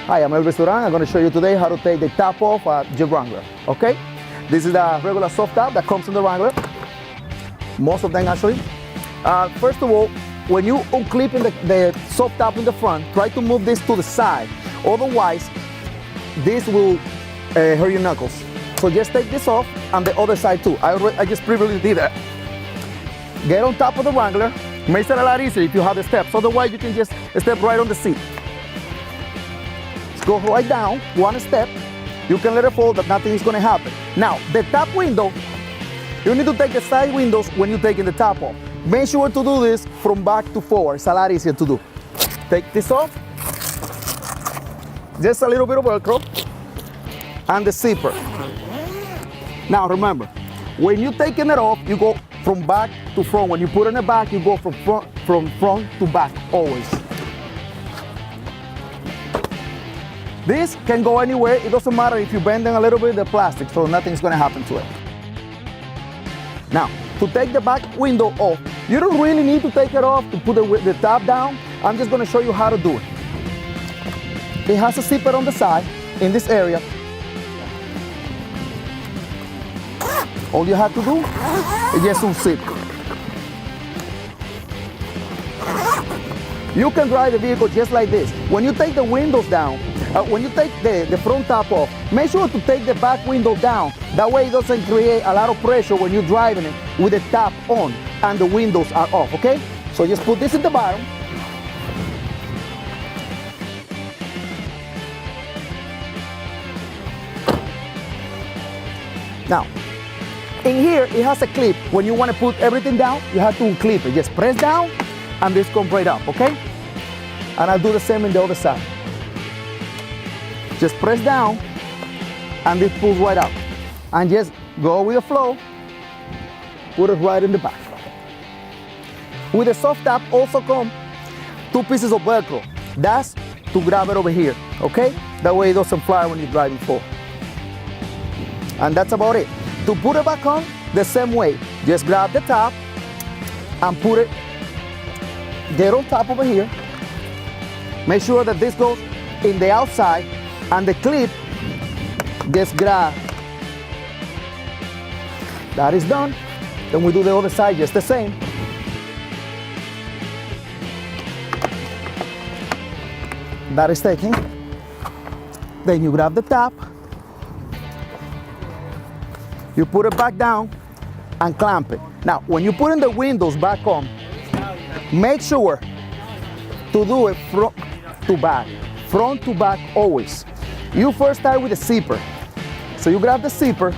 Hi, I'm Elvis Duran. I'm going to show you today how to take the top off your Wrangler, okay? This is the regular soft top that comes in the Wrangler. Most of them actually. First of all, when you unclip the soft top in the front, try to move this to the side. Otherwise, this will hurt your knuckles. So just take this off and the other side too. I just previously did that. Get on top of the Wrangler. Makes it a lot easier if you have the steps. Otherwise, you can just step right on the seat. Go right down, one step. You can let it fall, that nothing is going to happen. Now, the top window, you need to take the side windows when you're taking the top off. Make sure to do this from back to forward. It's a lot easier to do. Take this off. Just a little bit of Velcro. And the zipper. Now remember, when you're taking it off, you go from back to front. When you put it in the back, you go from front to back, always. This can go anywhere. It doesn't matter if you bend them a little bit, the plastic, so nothing's gonna happen to it. Now, to take the back window off, you don't really need to take it off to put the top down. I'm just gonna show you how to do it. It has a zipper on the side, in this area. All you have to do is just unzip. You can drive the vehicle just like this. When you take the windows down, when you take the front top off, make sure to take the back window down. That way it doesn't create a lot of pressure when you're driving it with the top on and the windows are off, okay? So just put this in the bottom. Now, in here, it has a clip. When you want to put everything down, you have to unclip it. Just press down and this comes right up, okay? And I'll do the same on the other side. Just press down and this pulls right up. And just go with the flow, put it right in the back. With the soft top also come 2 pieces of Velcro. That's to grab it over here, okay? That way it doesn't fly when you're driving forward. And that's about it. To put it back on, the same way. Just grab the top and put it, get on top over here. Make sure that this goes in the outside and the clip gets grabbed. That is done. Then we do the other side just the same. That is taken. Then you grab the top. You put it back down and clamp it. Now, when you're putting the windows back on, make sure to do it front to back always. You first start with the zipper. So you grab the zipper,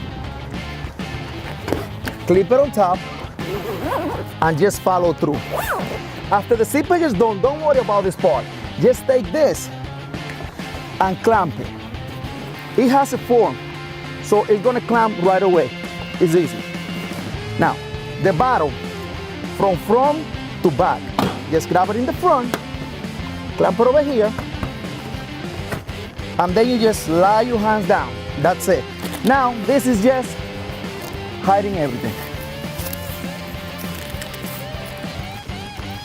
clip it on top, and just follow through. After the zipper is done, don't worry about this part. Just take this and clamp it. It has a form, so it's gonna clamp right away. It's easy. Now, the bottom, from front to back. Just grab it in the front, clamp it over here, and then you just slide your hands down. That's it. Now, this is just hiding everything.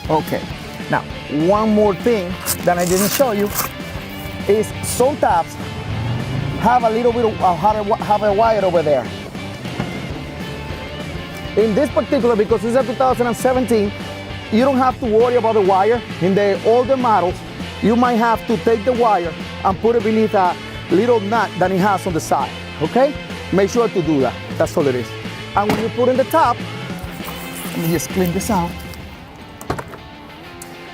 Okay, now, one more thing that I didn't show you is some tops have a little bit of have a wire over there. In this particular, because this is a 2017, you don't have to worry about the wire. In the older models, you might have to take the wire and put it beneath a little nut that it has on the side, okay? Make sure to do that. That's all it is. And when you put in the top, let me just clean this out.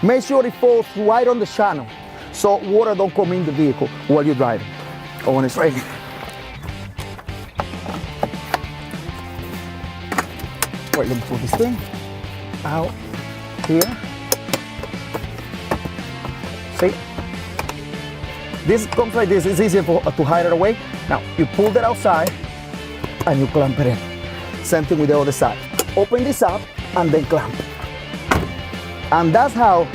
Make sure it falls right on the channel so water don't come in the vehicle while you're driving or when it's raining. Wait, let me put this thing out here. See? This comes like this. It's easier to hide it away. Now, you pull that outside and you clamp it in. Same thing with the other side. Open this up and then clamp. And that's how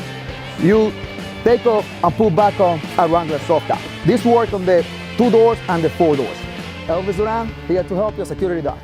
you take off and put back on a Wrangler soft top. This works on the 2 doors and the 4 doors. Elvis Duran, here to help you, Security Dodge.